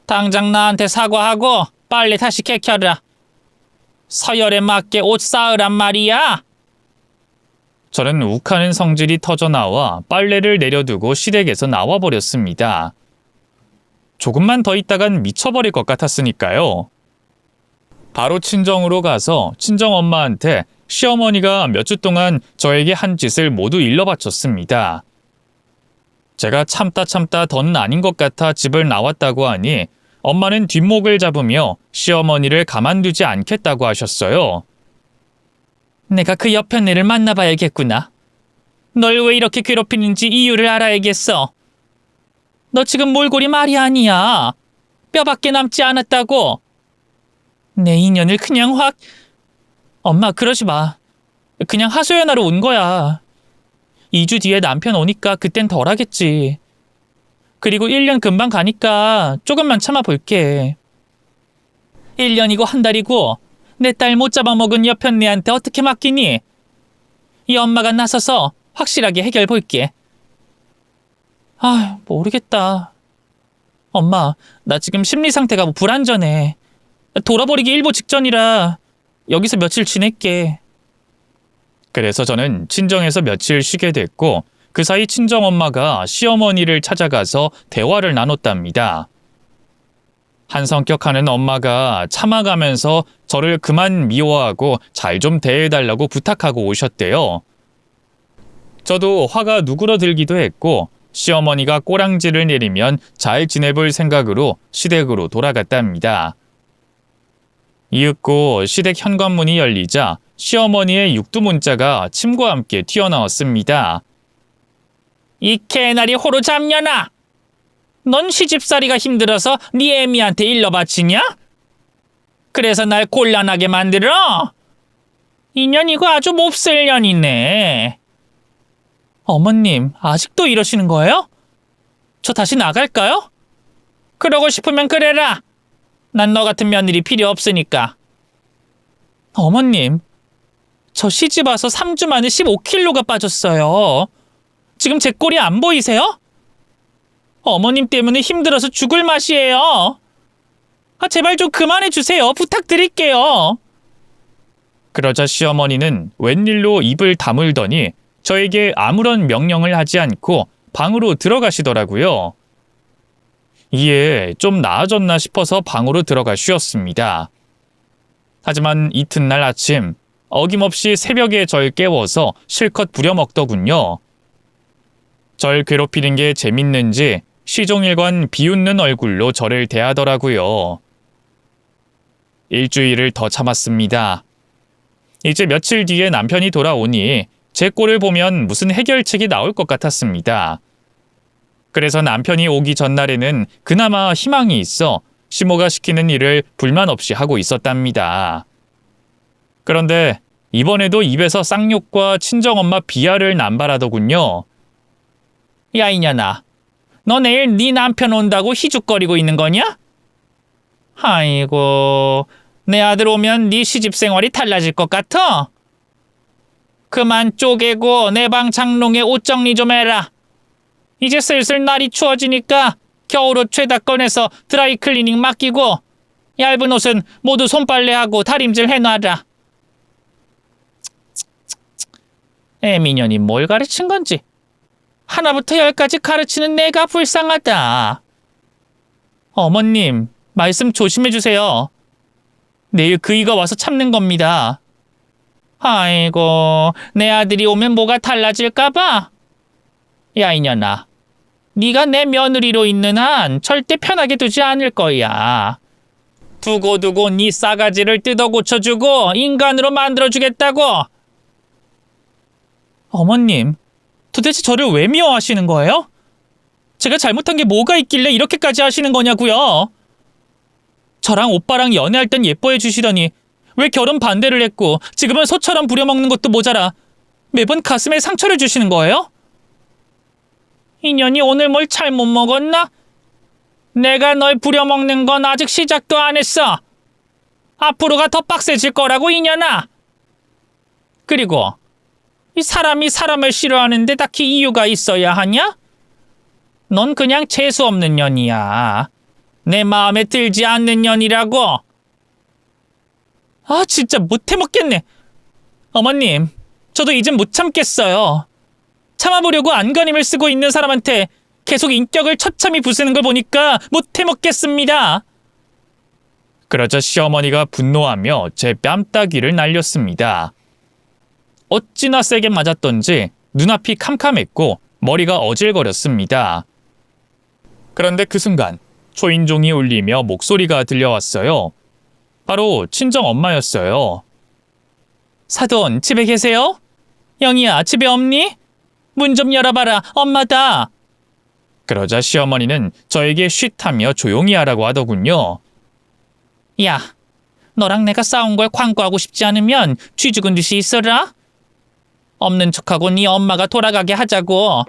S1: 당장 나한테 사과하고 빨리 다시 개켜라. 서열에 맞게 옷 쌓으란 말이야. 저는 욱하는 성질이 터져나와 빨래를 내려두고 시댁에서 나와버렸습니다. 조금만 더 있다간 미쳐버릴 것 같았으니까요. 바로 친정으로 가서 친정엄마한테 시어머니가 몇 주 동안 저에게 한 짓을 모두 일러바쳤습니다. 제가 참다 더는 아닌 것 같아 집을 나왔다고 하니 엄마는 뒷목을 잡으며 시어머니를 가만두지 않겠다고 하셨어요. 내가 그 옆편 애를 만나봐야겠구나. 널 왜 이렇게 괴롭히는지 이유를 알아야겠어. 너 지금 몰골이 말이 아니야. 뼈밖에 남지 않았다고. 내 인연을 그냥 확... 엄마, 그러지 마. 그냥 하소연하러 온 거야. 2주 뒤에 남편 오니까 그땐 덜 하겠지. 그리고 1년 금방 가니까 조금만 참아볼게. 1년이고 한 달이고 내 딸 못 잡아먹은 옆편네한테 어떻게 맡기니? 이 엄마가 나서서 확실하게 해결볼게. 아, 모르겠다. 엄마, 나 지금 심리 상태가 불안전해. 돌아버리기 일보 직전이라 여기서 며칠 지낼게. 그래서 저는 친정에서 며칠 쉬게 됐고 그 사이 친정엄마가 시어머니를 찾아가서 대화를 나눴답니다. 한성격하는 엄마가 참아가면서 저를 그만 미워하고 잘 좀 대해달라고 부탁하고 오셨대요. 저도 화가 누그러들기도 했고 시어머니가 꼬랑지를 내리면 잘 지내볼 생각으로 시댁으로 돌아갔답니다. 이윽고 시댁 현관문이 열리자 시어머니의 육두문자가 침과 함께 튀어나왔습니다. 이 개나리 호로 잡년아! 넌 시집살이가 힘들어서 네 애미한테 일러 바치냐? 그래서 날 곤란하게 만들어? 이년 이거 아주 몹쓸 년이네. 어머님, 아직도 이러시는 거예요? 저 다시 나갈까요? 그러고 싶으면 그래라. 난 너 같은 며느리 필요 없으니까. 어머님, 저 시집 와서 3주 만에 15kg가 빠졌어요. 지금 제 꼴이 안 보이세요? 어머님 때문에 힘들어서 죽을 맛이에요. 제발 좀 그만해 주세요. 부탁드릴게요. 그러자 시어머니는 웬일로 입을 다물더니 저에게 아무런 명령을 하지 않고 방으로 들어가시더라고요. 이에 좀 나아졌나 싶어서 방으로 들어가 쉬었습니다. 하지만 이튿날 아침 어김없이 새벽에 절 깨워서 실컷 부려먹더군요. 절 괴롭히는 게 재밌는지 시종일관 비웃는 얼굴로 저를 대하더라고요. 일주일을 더 참았습니다. 이제 며칠 뒤에 남편이 돌아오니 제 꼴을 보면 무슨 해결책이 나올 것 같았습니다. 그래서 남편이 오기 전날에는 그나마 희망이 있어 시모가 시키는 일을 불만 없이 하고 있었답니다. 그런데 이번에도 입에서 쌍욕과 친정엄마 비하를 남발하더군요. 야 이년아, 너 내일 네 남편 온다고 희죽거리고 있는 거냐? 아이고, 내 아들 오면 네 시집 생활이 달라질 것 같아? 그만 쪼개고 내 방 장롱에 옷 정리 좀 해라. 이제 슬슬 날이 추워지니까 겨울옷 죄다 꺼내서 드라이클리닝 맡기고 얇은 옷은 모두 손빨래하고 다림질 해놔라. 애미년이 뭘 가르친 건지 하나부터 열까지 가르치는 내가 불쌍하다. 어머님, 말씀 조심해 주세요. 내일 그이가 와서 참는 겁니다. 아이고, 내 아들이 오면 뭐가 달라질까봐? 야 이년아, 네가 내 며느리로 있는 한 절대 편하게 두지 않을 거야. 두고두고 네 싸가지를 뜯어 고쳐주고 인간으로 만들어주겠다고. 어머님, 도대체 저를 왜 미워하시는 거예요? 제가 잘못한 게 뭐가 있길래 이렇게까지 하시는 거냐고요? 저랑 오빠랑 연애할 땐 예뻐해 주시더니 왜 결혼 반대를 했고 지금은 소처럼 부려먹는 것도 모자라 매번 가슴에 상처를 주시는 거예요? 인연이 오늘 뭘 잘못 먹었나? 내가 널 부려먹는 건 아직 시작도 안 했어. 앞으로가 더 빡세질 거라고 인연아. 그리고 이 사람이 사람을 싫어하는데 딱히 이유가 있어야 하냐? 넌 그냥 재수없는 년이야. 내 마음에 들지 않는 년이라고. 아 진짜 못해먹겠네. 어머님, 저도 이젠 못 참겠어요. 참아보려고 안간힘을 쓰고 있는 사람한테 계속 인격을 처참히 부수는 걸 보니까 못해먹겠습니다. 그러자 시어머니가 분노하며 제 뺨따귀를 날렸습니다. 어찌나 세게 맞았던지 눈앞이 캄캄했고 머리가 어질거렸습니다. 그런데 그 순간 초인종이 울리며 목소리가 들려왔어요. 바로 친정엄마였어요. 사돈, 집에 계세요? 영희야, 집에 없니? 문 좀 열어봐라, 엄마다. 그러자 시어머니는 저에게 쉿하며 조용히 하라고 하더군요. 야, 너랑 내가 싸운 걸 광고하고 싶지 않으면 쥐 죽은 듯이 있어라. 없는 척하고 네 엄마가 돌아가게 하자고.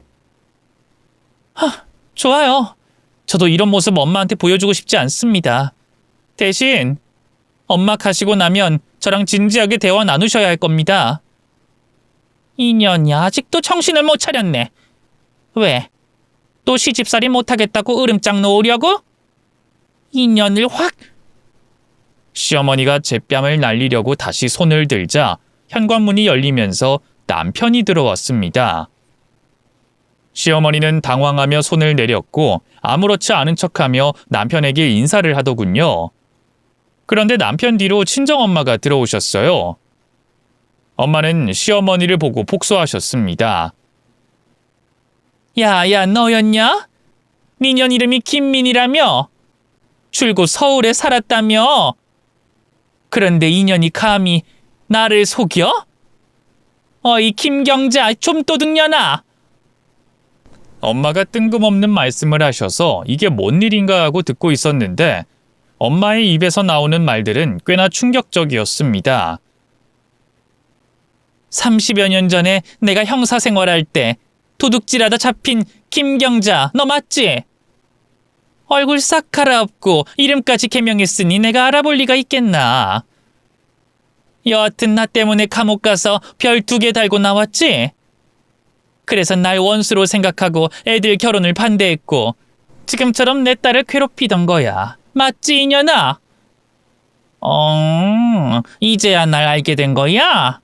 S1: 좋아요. 저도 이런 모습 엄마한테 보여주고 싶지 않습니다. 대신 엄마 가시고 나면 저랑 진지하게 대화 나누셔야 할 겁니다. 이년이 아직도 정신을 못 차렸네. 왜? 또 시집살이 못하겠다고 으름장 놓으려고? 이년을 확... 시어머니가 제 뺨을 날리려고 다시 손을 들자 현관문이 열리면서 남편이 들어왔습니다. 시어머니는 당황하며 손을 내렸고 아무렇지 않은 척하며 남편에게 인사를 하더군요. 그런데 남편 뒤로 친정엄마가 들어오셨어요. 엄마는 시어머니를 보고 복수하셨습니다. 야야, 너였냐? 니년 이름이 김민이라며? 줄곧 서울에 살았다며? 그런데 이년이 감히 나를 속여? 어이 김경자, 좀 도둑년아. 엄마가 뜬금없는 말씀을 하셔서 이게 뭔 일인가 하고 듣고 있었는데 엄마의 입에서 나오는 말들은 꽤나 충격적이었습니다. 30여 년 전에 내가 형사 생활할 때 도둑질하다 잡힌 김경자, 너 맞지? 얼굴 싹 갈아엎고 이름까지 개명했으니 내가 알아볼 리가 있겠나. 여하튼 나 때문에 감옥 가서 별 2개 달고 나왔지? 그래서 날 원수로 생각하고 애들 결혼을 반대했고 지금처럼 내 딸을 괴롭히던 거야. 맞지 이년아? 이제야 날 알게 된 거야?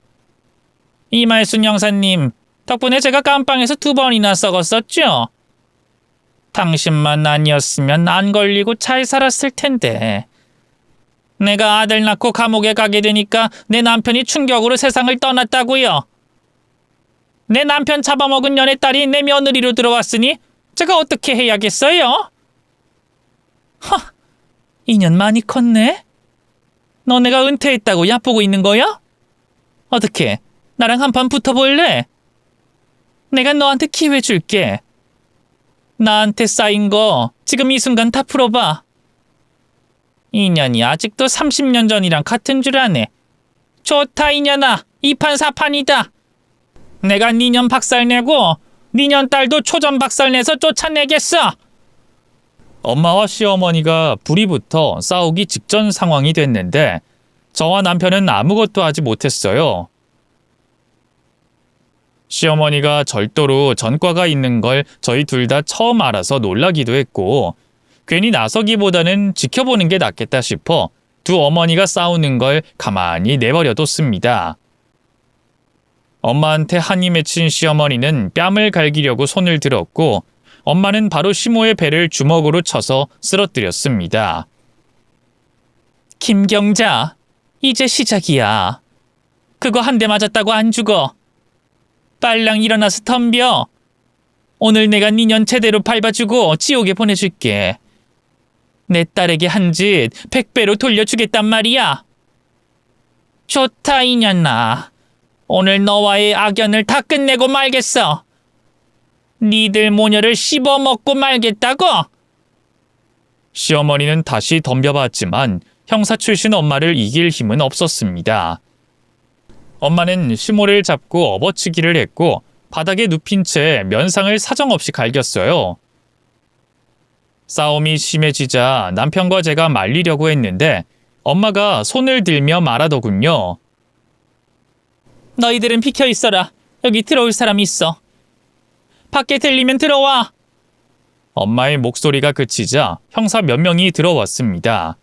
S1: 이말순 형사님, 덕분에 제가 깜빵에서 2번이나 썩었었죠? 당신만 아니었으면 안 걸리고 잘 살았을 텐데. 내가 아들 낳고 감옥에 가게 되니까 내 남편이 충격으로 세상을 떠났다고요. 내 남편 잡아먹은 년의 딸이 내 며느리로 들어왔으니 제가 어떻게 해야겠어요? 인연 많이 컸네? 너 내가 은퇴했다고 얕보고 있는 거야? 어떻게 나랑 한판 붙어볼래? 내가 너한테 기회 줄게. 나한테 쌓인 거 지금 이 순간 다 풀어봐. 이년이 아직도 30년 전이랑 같은 줄 아네. 좋다 이년아, 2판 4판이다. 내가 니년 박살내고 니년 딸도 초전 박살내서 쫓아내겠어. 엄마와 시어머니가 불이 붙어 싸우기 직전 상황이 됐는데 저와 남편은 아무것도 하지 못했어요. 시어머니가 절도로 전과가 있는 걸 저희 둘 다 처음 알아서 놀라기도 했고 괜히 나서기보다는 지켜보는 게 낫겠다 싶어 두 어머니가 싸우는 걸 가만히 내버려뒀습니다. 엄마한테 한이 맺힌 시어머니는 뺨을 갈기려고 손을 들었고 엄마는 바로 시모의 배를 주먹으로 쳐서 쓰러뜨렸습니다. 김경자, 이제 시작이야. 그거 한 대 맞았다고 안 죽어. 빨랑 일어나서 덤벼. 오늘 내가 니년 제대로 밟아주고 지옥에 보내줄게. 내 딸에게 한 짓 100배로 돌려주겠단 말이야. 좋다 이년아. 오늘 너와의 악연을 다 끝내고 말겠어. 니들 모녀를 씹어먹고 말겠다고. 시어머니는 다시 덤벼봤지만 형사 출신 엄마를 이길 힘은 없었습니다. 엄마는 시모를 잡고 업어치기를 했고 바닥에 눕힌 채 면상을 사정없이 갈겼어요. 싸움이 심해지자 남편과 제가 말리려고 했는데 엄마가 손을 들며 말하더군요. 너희들은 비켜 있어라. 여기 들어올 사람이 있어. 밖에 들리면 들어와. 엄마의 목소리가 그치자 형사 몇 명이 들어왔습니다.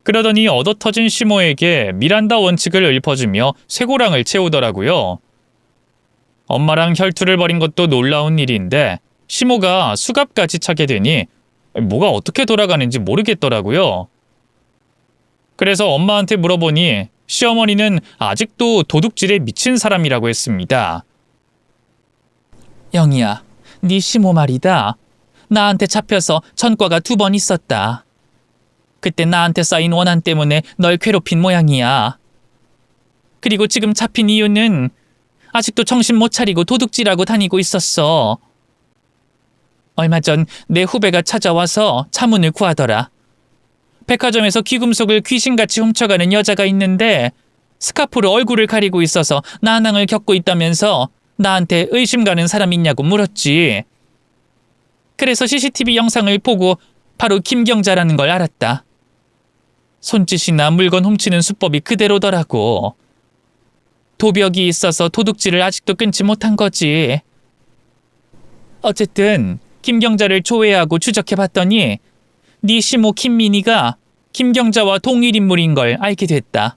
S1: 그러더니 얻어터진 시모에게 미란다 원칙을 읊어주며 쇠고랑을 채우더라고요. 엄마랑 혈투를 벌인 것도 놀라운 일인데 시모가 수갑까지 차게 되니 뭐가 어떻게 돌아가는지 모르겠더라고요. 그래서 엄마한테 물어보니 시어머니는 아직도 도둑질에 미친 사람이라고 했습니다. 영희야, 네 시모 말이다. 나한테 잡혀서 전과가 2번 있었다. 그때 나한테 쌓인 원한 때문에 널 괴롭힌 모양이야. 그리고 지금 잡힌 이유는 아직도 정신 못 차리고 도둑질하고 다니고 있었어. 얼마 전 내 후배가 찾아와서 자문을 구하더라. 백화점에서 귀금속을 귀신같이 훔쳐가는 여자가 있는데 스카프로 얼굴을 가리고 있어서 난항을 겪고 있다면서 나한테 의심 가는 사람 있냐고 물었지. 그래서 CCTV 영상을 보고 바로 김경자라는 걸 알았다. 손짓이나 물건 훔치는 수법이 그대로더라고. 도벽이 있어서 도둑질을 아직도 끊지 못한 거지. 어쨌든 김경자를 조회하고 추적해봤더니 네 시모 김민희가 김경자와 동일 인물인 걸 알게 됐다.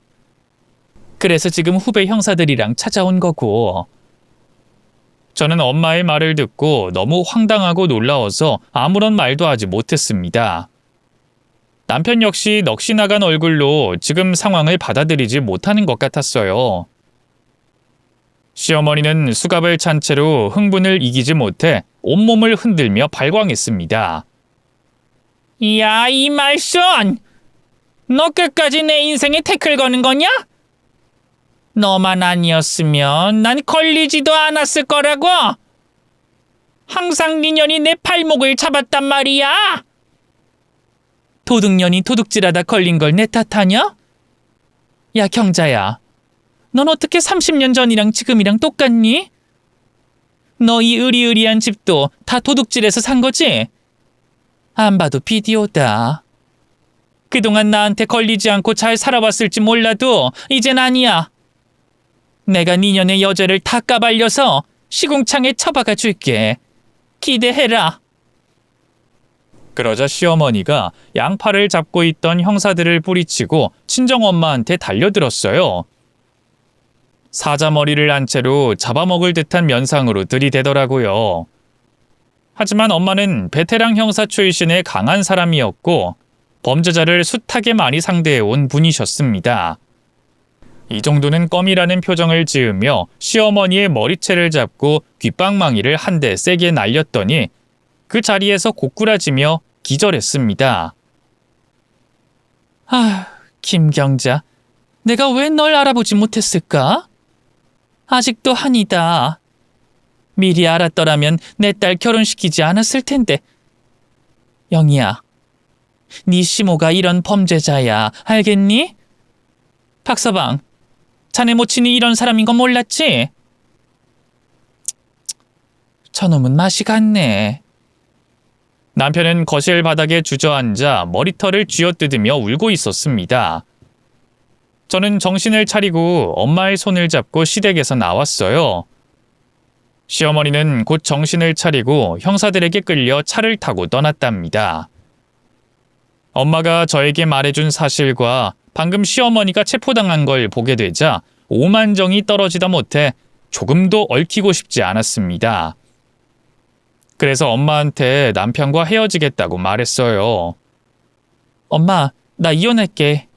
S1: 그래서 지금 후배 형사들이랑 찾아온 거고. 저는 엄마의 말을 듣고 너무 황당하고 놀라워서 아무런 말도 하지 못했습니다. 남편 역시 넋이 나간 얼굴로 지금 상황을 받아들이지 못하는 것 같았어요. 시어머니는 수갑을 찬 채로 흥분을 이기지 못해 온몸을 흔들며 발광했습니다. 야, 이 말손! 너 끝까지 내 인생에 태클 거는 거냐? 너만 아니었으면 난 걸리지도 않았을 거라고! 항상 니년이 내 발목을 잡았단 말이야! 도둑년이 도둑질하다 걸린 걸 내 탓하냐? 야, 경자야. 넌 어떻게 30년 전이랑 지금이랑 똑같니? 너 이 으리으리한 집도 다 도둑질해서 산 거지? 안 봐도 비디오다. 그동안 나한테 걸리지 않고 잘 살아왔을지 몰라도 이젠 아니야. 내가 니년의 여자를 다 까발려서 시궁창에 처박아 줄게. 기대해라. 그러자 시어머니가 양팔을 잡고 있던 형사들을 뿌리치고 친정엄마한테 달려들었어요. 사자머리를 한 채로 잡아먹을 듯한 면상으로 들이대더라고요. 하지만 엄마는 베테랑 형사 출신의 강한 사람이었고 범죄자를 숱하게 많이 상대해온 분이셨습니다. 이 정도는 껌이라는 표정을 지으며 시어머니의 머리채를 잡고 귓방망이를 한 대 세게 날렸더니 그 자리에서 고꾸라지며 기절했습니다. 아, 김경자, 내가 왜 널 알아보지 못했을까? 아직도 한이다. 미리 알았더라면 내 딸 결혼시키지 않았을 텐데. 영희야, 네 시모가 이런 범죄자야. 알겠니? 박서방, 자네 모친이 이런 사람인 건 몰랐지? 저놈은 맛이 갔네. 남편은 거실 바닥에 주저앉아 머리털을 쥐어뜯으며 울고 있었습니다. 저는 정신을 차리고 엄마의 손을 잡고 시댁에서 나왔어요. 시어머니는 곧 정신을 차리고 형사들에게 끌려 차를 타고 떠났답니다. 엄마가 저에게 말해준 사실과 방금 시어머니가 체포당한 걸 보게 되자 오만정이 떨어지다 못해 조금도 얽히고 싶지 않았습니다. 그래서 엄마한테 남편과 헤어지겠다고 말했어요. 엄마, 나 이혼할게.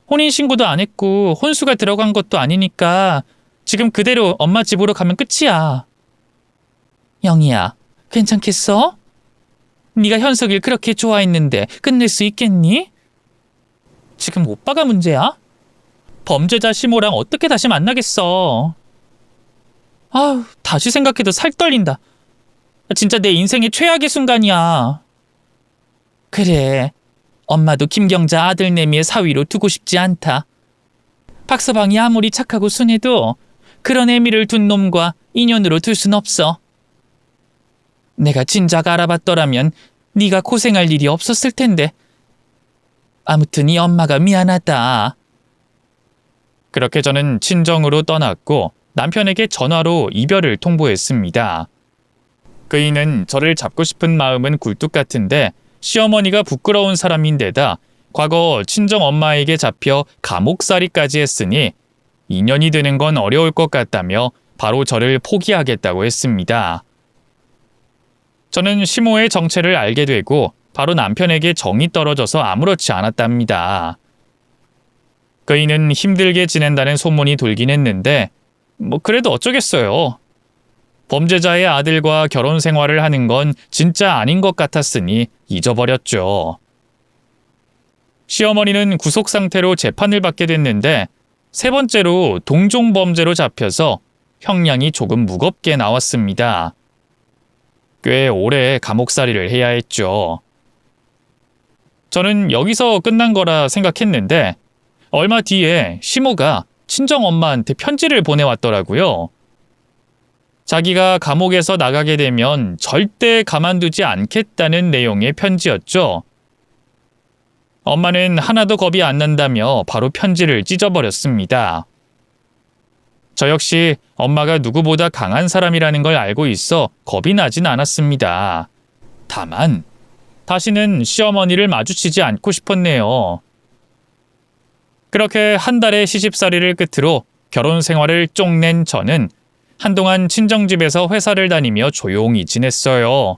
S1: 혼인신고도 안 했고 혼수가 들어간 것도 아니니까 지금 그대로 엄마 집으로 가면 끝이야. 영희야, 괜찮겠어? 네가 현석이를 그렇게 좋아했는데 끝낼 수 있겠니? 지금 오빠가 문제야? 범죄자 시모랑 어떻게 다시 만나겠어? 아우, 다시 생각해도 살 떨린다. 진짜 내 인생의 최악의 순간이야. 그래, 엄마도 김경자 아들 내미의 사위로 두고 싶지 않다. 박서방이 아무리 착하고 순해도 그런 애미를 둔 놈과 인연으로 둘 순 없어. 내가 진작 알아봤더라면 네가 고생할 일이 없었을 텐데. 아무튼 이 엄마가 미안하다. 그렇게 저는 친정으로 떠났고 남편에게 전화로 이별을 통보했습니다. 그이는 저를 잡고 싶은 마음은 굴뚝 같은데 시어머니가 부끄러운 사람인데다 과거 친정 엄마에게 잡혀 감옥살이까지 했으니 인연이 되는 건 어려울 것 같다며 바로 저를 포기하겠다고 했습니다. 저는 시모의 정체를 알게 되고 바로 남편에게 정이 떨어져서 아무렇지 않았답니다. 그이는 힘들게 지낸다는 소문이 돌긴 했는데 그래도 어쩌겠어요. 범죄자의 아들과 결혼 생활을 하는 건 진짜 아닌 것 같았으니 잊어버렸죠. 시어머니는 구속 상태로 재판을 받게 됐는데 세 번째로 동종 범죄로 잡혀서 형량이 조금 무겁게 나왔습니다. 꽤 오래 감옥살이를 해야 했죠. 저는 여기서 끝난 거라 생각했는데 얼마 뒤에 시모가 친정엄마한테 편지를 보내왔더라고요. 자기가 감옥에서 나가게 되면 절대 가만두지 않겠다는 내용의 편지였죠. 엄마는 하나도 겁이 안 난다며 바로 편지를 찢어버렸습니다. 저 역시 엄마가 누구보다 강한 사람이라는 걸 알고 있어 겁이 나진 않았습니다. 다만 다시는 시어머니를 마주치지 않고 싶었네요. 그렇게 한 달의 시집살이를 끝으로 결혼 생활을 쪽낸 저는 한동안 친정집에서 회사를 다니며 조용히 지냈어요.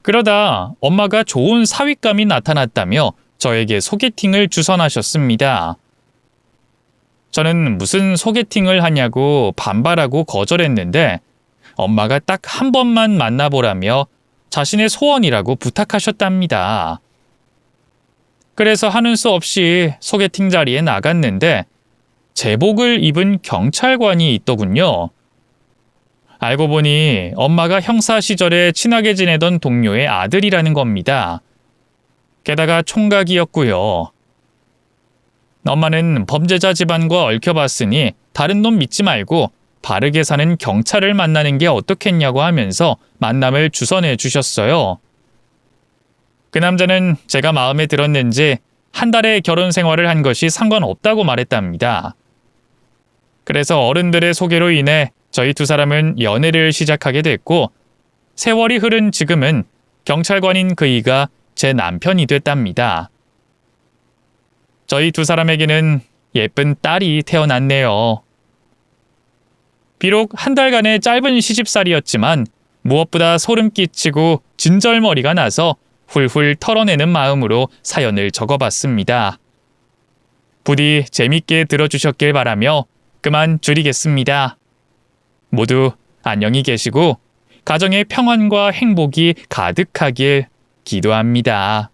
S1: 그러다 엄마가 좋은 사윗감이 나타났다며 저에게 소개팅을 주선하셨습니다. 저는 무슨 소개팅을 하냐고 반발하고 거절했는데 엄마가 딱 한 번만 만나보라며 자신의 소원이라고 부탁하셨답니다. 그래서 하는 수 없이 소개팅 자리에 나갔는데 제복을 입은 경찰관이 있더군요. 알고 보니 엄마가 형사 시절에 친하게 지내던 동료의 아들이라는 겁니다. 게다가 총각이었고요. 엄마는 범죄자 집안과 얽혀봤으니 다른 놈 믿지 말고 바르게 사는 경찰을 만나는 게 어떻겠냐고 하면서 만남을 주선해 주셨어요. 그 남자는 제가 마음에 들었는지 한 달의 결혼 생활을 한 것이 상관없다고 말했답니다. 그래서 어른들의 소개로 인해 저희 두 사람은 연애를 시작하게 됐고 세월이 흐른 지금은 경찰관인 그이가 제 남편이 됐답니다. 저희 두 사람에게는 예쁜 딸이 태어났네요. 비록 한 달간의 짧은 시집살이였지만 무엇보다 소름 끼치고 진절머리가 나서 훌훌 털어내는 마음으로 사연을 적어봤습니다. 부디 재밌게 들어주셨길 바라며 그만 줄이겠습니다. 모두 안녕히 계시고 가정의 평안과 행복이 가득하길 기도합니다.